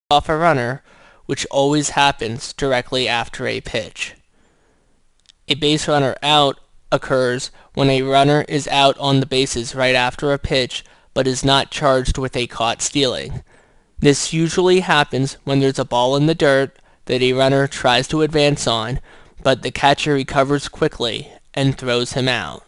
off a runner, which always happens directly after a pitch. A base runner out occurs when a runner is out on the bases right after a pitch but is not charged with a caught stealing. This usually happens when there's a ball in the dirt that a runner tries to advance on, but the catcher recovers quickly and throws him out.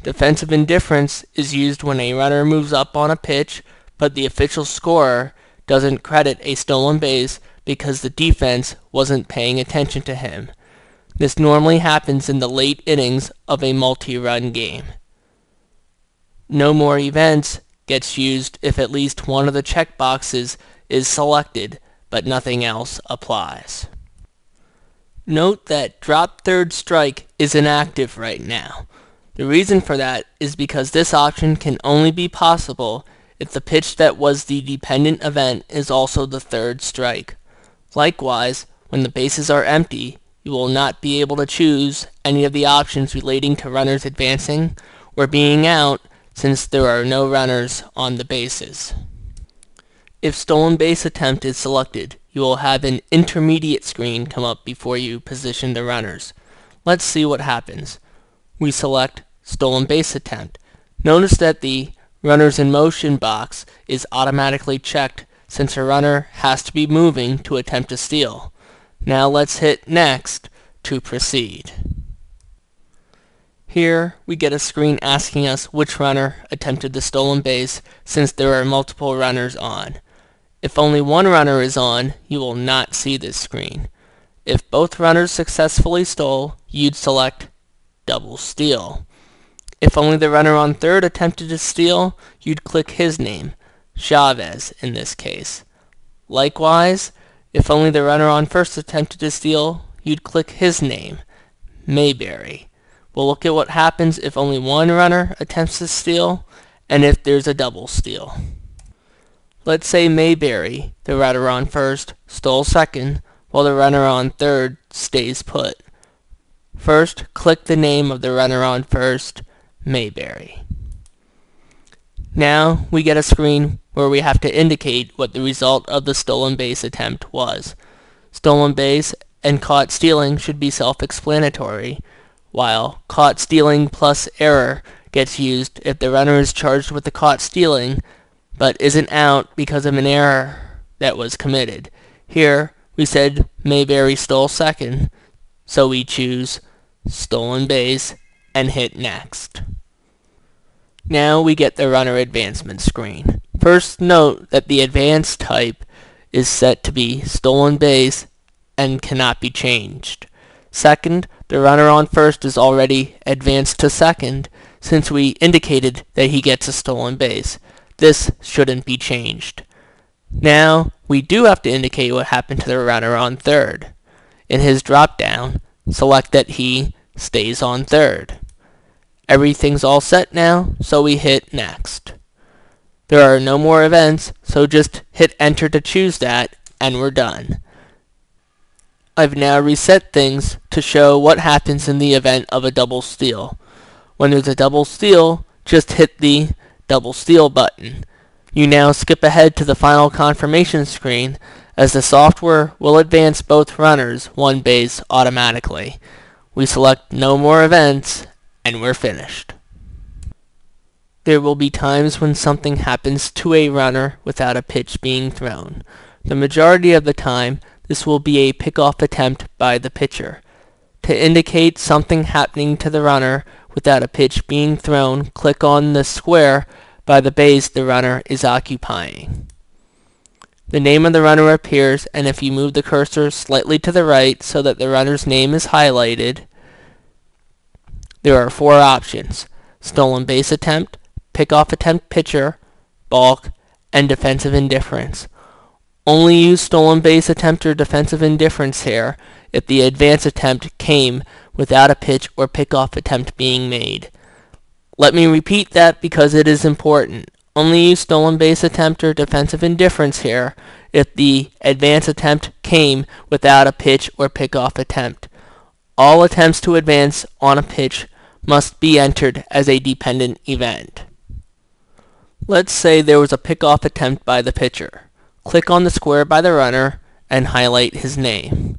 Defensive indifference is used when a runner moves up on a pitch, but the official scorer doesn't credit a stolen base because the defense wasn't paying attention to him. This normally happens in the late innings of a multi-run game. No more events gets used if at least one of the checkboxes is selected, but nothing else applies. Note that drop third strike is inactive right now. The reason for that is because this option can only be possible if the pitch that was the dependent event is also the third strike. Likewise, when the bases are empty, you will not be able to choose any of the options relating to runners advancing or being out since there are no runners on the bases. If stolen base attempt is selected, you will have an intermediate screen come up before you position the runners. Let's see what happens. We select stolen base attempt. Notice that the runners in motion box is automatically checked since a runner has to be moving to attempt a steal. Now let's hit next to proceed. Here we get a screen asking us which runner attempted the stolen base since there are multiple runners on. If only one runner is on, you will not see this screen. If both runners successfully stole, you'd select double steal. If only the runner on third attempted to steal, you'd click his name, Chavez in this case. Likewise, if only the runner on first attempted to steal, you'd click his name, Mayberry. We'll look at what happens if only one runner attempts to steal and if there's a double steal. Let's say Mayberry, the runner on first, stole second, while the runner on third stays put. First, click the name of the runner on first, Mayberry. Now we get a screen where we have to indicate what the result of the stolen base attempt was. Stolen base and caught stealing should be self-explanatory, while caught stealing plus error gets used if the runner is charged with the caught stealing but isn't out because of an error that was committed. Here we said Mayberry stole second, so we choose stolen base and hit next. Now we get the runner advancement screen. First note that the advance type is set to be stolen base and cannot be changed. Second, the runner on first is already advanced to second since we indicated that he gets a stolen base. This shouldn't be changed. Now we do have to indicate what happened to the runner on third. In his drop down, select that he stays on third. Everything's all set now, so we hit next. There are no more events, so just hit enter to choose that, and we're done. I've now reset things to show what happens in the event of a double steal. When there's a double steal, just hit the double steal button. You now skip ahead to the final confirmation screen as the software will advance both runners one base automatically. We select no more events and we're finished. There will be times when something happens to a runner without a pitch being thrown. The majority of the time, this will be a pickoff attempt by the pitcher. To indicate something happening to the runner without a pitch being thrown, click on the square by the base the runner is occupying. The name of the runner appears, and if you move the cursor slightly to the right so that the runner's name is highlighted, there are four options: stolen base attempt, pickoff attempt pitcher, balk, and defensive indifference. Only use stolen base attempt or defensive indifference here if the advance attempt came without a pitch or pickoff attempt being made. Let me repeat that because it is important. Only use stolen base attempt or defensive indifference here if the advance attempt came without a pitch or pickoff attempt. All attempts to advance on a pitch must be entered as a dependent event. Let's say there was a pickoff attempt by the pitcher. click on the square by the runner and highlight his name.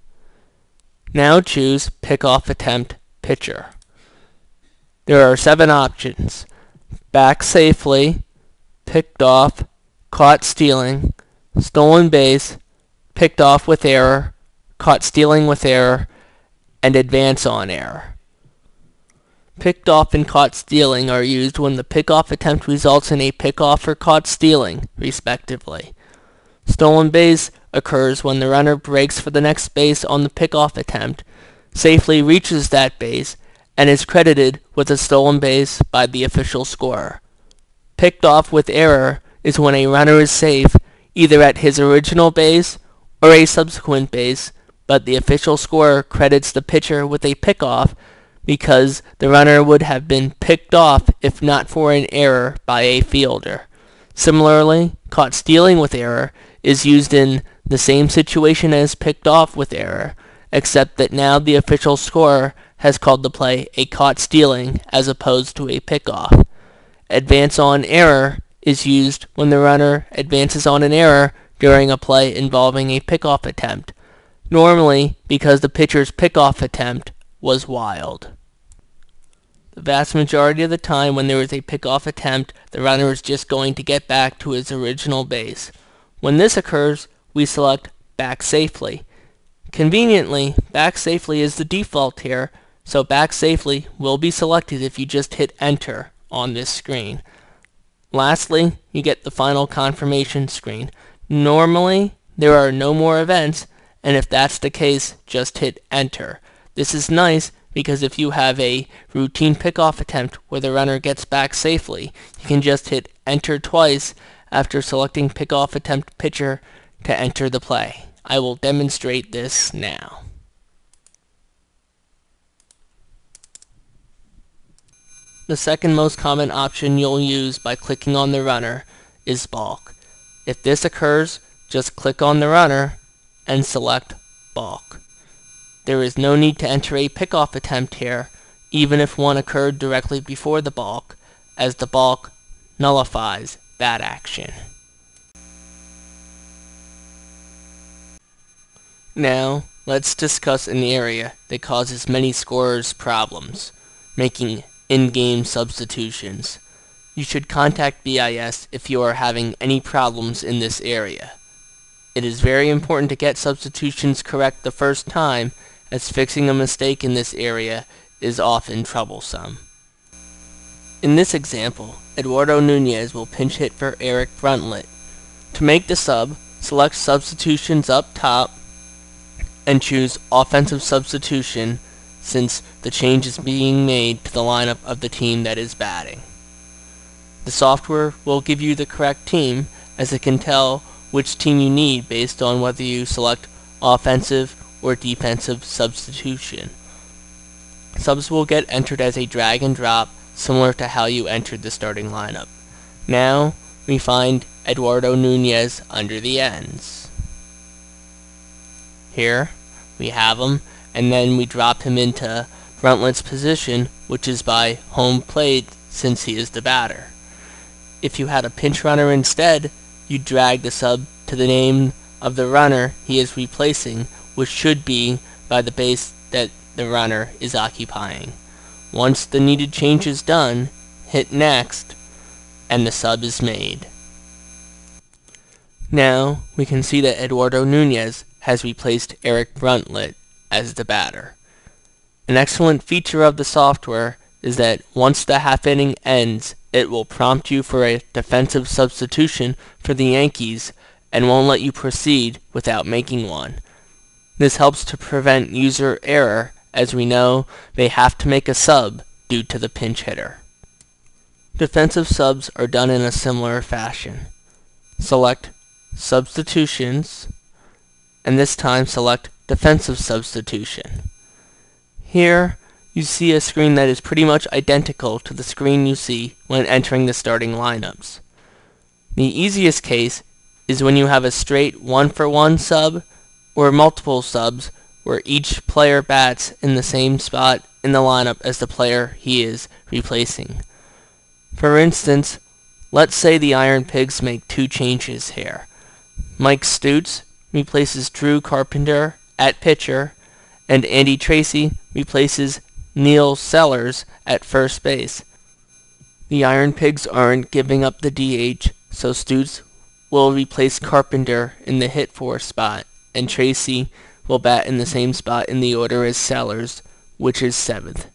Now choose Pickoff Attempt Pitcher. There are 7 options: back safely, picked off, caught stealing, stolen base, picked off with error, caught stealing with error, and advance on error. Picked off and caught stealing are used when the pickoff attempt results in a pickoff or caught stealing, respectively. Stolen base occurs when the runner breaks for the next base on the pickoff attempt, safely reaches that base, and is credited with a stolen base by the official scorer. Picked off with error is when a runner is safe either at his original base or a subsequent base, but the official scorer credits the pitcher with a pickoff because the runner would have been picked off if not for an error by a fielder. Similarly, caught stealing with error is used in the same situation as picked off with error, except that now the official scorer has called the play a caught stealing as opposed to a pickoff. Advance on error is used when the runner advances on an error during a play involving a pickoff attempt, normally because the pitcher's pickoff attempt was wild. The vast majority of the time when there is a pickoff attempt, the runner is just going to get back to his original base. When this occurs, we select back safely. Conveniently, back safely is the default here, so back safely will be selected if you just hit enter on this screen. Lastly, you get the final confirmation screen. Normally, there are no more events, and if that's the case, just hit enter. This is nice because if you have a routine pickoff attempt where the runner gets back safely, you can just hit enter twice after selecting pickoff attempt pitcher to enter the play. I will demonstrate this now. The second most common option you'll use by clicking on the runner is balk. If this occurs, just click on the runner and select balk. There is no need to enter a pickoff attempt here, even if one occurred directly before the balk, as the balk nullifies that action. Now, let's discuss an area that causes many scorers problems, making in-game substitutions. You should contact BIS if you are having any problems in this area. It is very important to get substitutions correct the first time, as fixing a mistake in this area is often troublesome. In this example, Eduardo Nunez will pinch hit for Eric Bruntlett. To make the sub, select Substitutions up top and choose Offensive Substitution, since the change is being made to the lineup of the team that is batting. The software will give you the correct team, as it can tell which team you need based on whether you select offensive or defensive substitution. Subs will get entered as a drag and drop, similar to how you entered the starting lineup. Now, we find Eduardo Nunez under the ends. Here, we have him, and then we drop him into Bruntlett's position, which is by home plate since he is the batter. If you had a pinch runner instead, you drag the sub to the name of the runner he is replacing, which should be by the base that the runner is occupying. Once the needed change is done, hit next, and the sub is made. Now we can see that Eduardo Nunez has replaced Eric Bruntlett as the batter. An excellent feature of the software is that once the half inning ends, it will prompt you for a defensive substitution for the Yankees and won't let you proceed without making one. This helps to prevent user error, as we know they have to make a sub due to the pinch hitter. Defensive subs are done in a similar fashion. Select Substitutions, and this time select Defensive Substitution. Here, you see a screen that is pretty much identical to the screen you see when entering the starting lineups. The easiest case is when you have a straight 1-for-1 sub, or multiple subs where each player bats in the same spot in the lineup as the player he is replacing. For instance, let's say the Iron Pigs make 2 changes here. Mike Stutes replaces Drew Carpenter at pitcher, and Andy Tracy replaces Neil Sellers at first base. The Iron Pigs aren't giving up the DH, so Stutes will replace Carpenter in the hit for spot, and Tracy will bat in the same spot in the order as Sellers, which is 7th.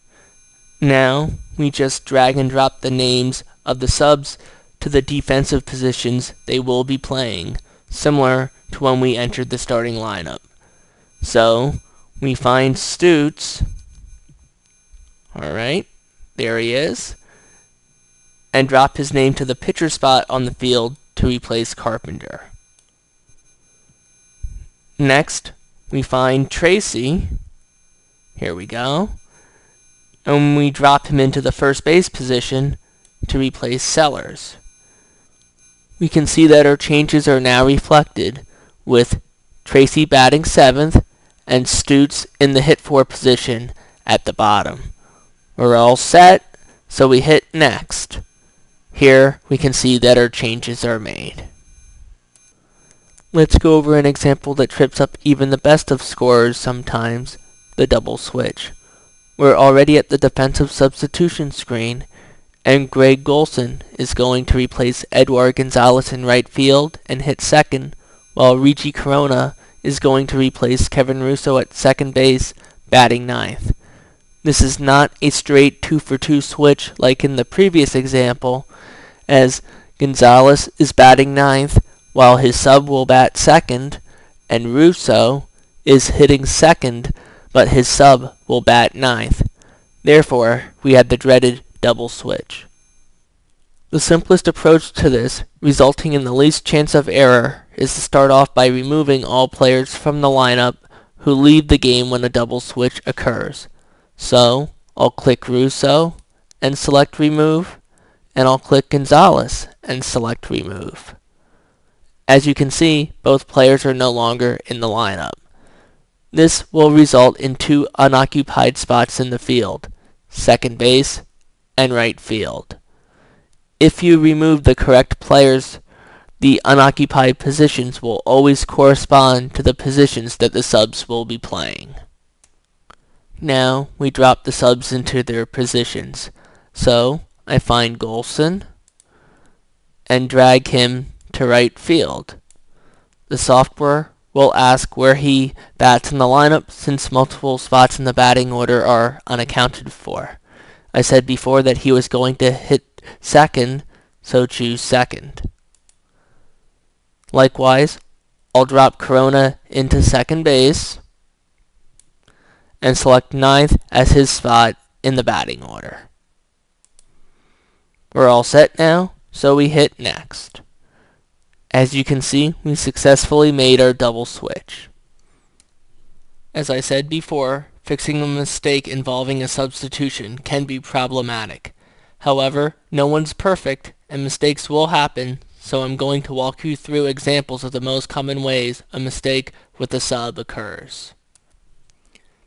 Now, we just drag and drop the names of the subs to the defensive positions they will be playing, similar to when we entered the starting lineup. So, we find Stutes, alright, there he is, and drop his name to the pitcher spot on the field to replace Carpenter. Next, we find Tracy, here we go, and we drop him into the first base position to replace Sellers. We can see that our changes are now reflected, with Tracy batting 7th and Stutes in the hit for position at the bottom. We're all set, so we hit next. Here we can see that our changes are made. Let's go over an example that trips up even the best of scorers sometimes, the double switch. We're already at the defensive substitution screen, and Greg Golson is going to replace Edward Gonzalez in right field and hit second, while Ricci Corona is going to replace Kevin Russo at second base, batting 9th. This is not a straight 2-for-2 switch like in the previous example, as Gonzalez is batting 9th, while his sub will bat second, and Russo is hitting second, but his sub will bat 9th. Therefore, we have the dreaded double switch. The simplest approach to this, resulting in the least chance of error, is to start off by removing all players from the lineup who leave the game when a double switch occurs. So, I'll click Russo and select Remove, and I'll click Gonzalez and select Remove. As you can see, both players are no longer in the lineup. This will result in 2 unoccupied spots in the field, second base and right field. If you remove the correct players, the unoccupied positions will always correspond to the positions that the subs will be playing. Now we drop the subs into their positions. So I find Golson and drag him to right field. The software will ask where he bats in the lineup since multiple spots in the batting order are unaccounted for. I said before that he was going to hit second, so choose second. Likewise, I'll drop Corona into second base and select 9th as his spot in the batting order. We're all set now, so we hit next. As you can see, we successfully made our double switch. As I said before, fixing a mistake involving a substitution can be problematic. However, no one's perfect, and mistakes will happen, so I'm going to walk you through examples of the most common ways a mistake with a sub occurs.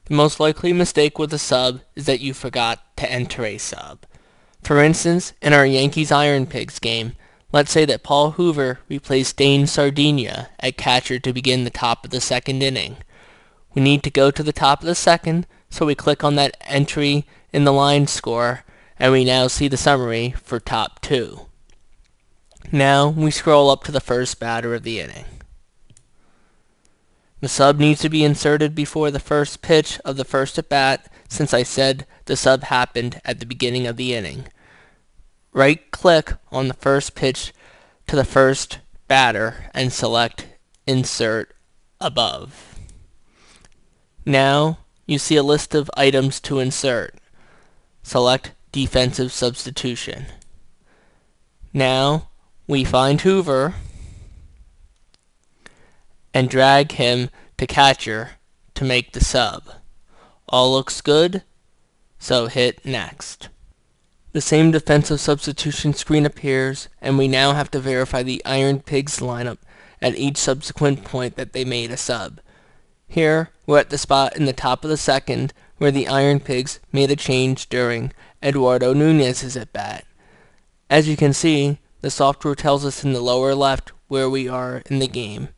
The most likely mistake with a sub is that you forgot to enter a sub. For instance, in our Yankees Iron Pigs game, let's say that Paul Hoover replaced Dane Sardinia at catcher to begin the top of the second inning. We need to go to the top of the second, so we click on that entry in the line score, and we now see the summary for top 2. Now we scroll up to the first batter of the inning. The sub needs to be inserted before the first pitch of the first at bat, since I said the sub happened at the beginning of the inning. Right-click on the first pitch to the first batter and select Insert above. Now you see a list of items to insert. Select Defensive Substitution. Now we find Hoover and drag him to catcher to make the sub. All looks good, so hit Next. The same defensive substitution screen appears, and we now have to verify the Iron Pigs lineup at each subsequent point that they made a sub. Here, we're at the spot in the top of the second where the Iron Pigs made a change during Eduardo Nunez's at-bat. As you can see, the software tells us in the lower left where we are in the game,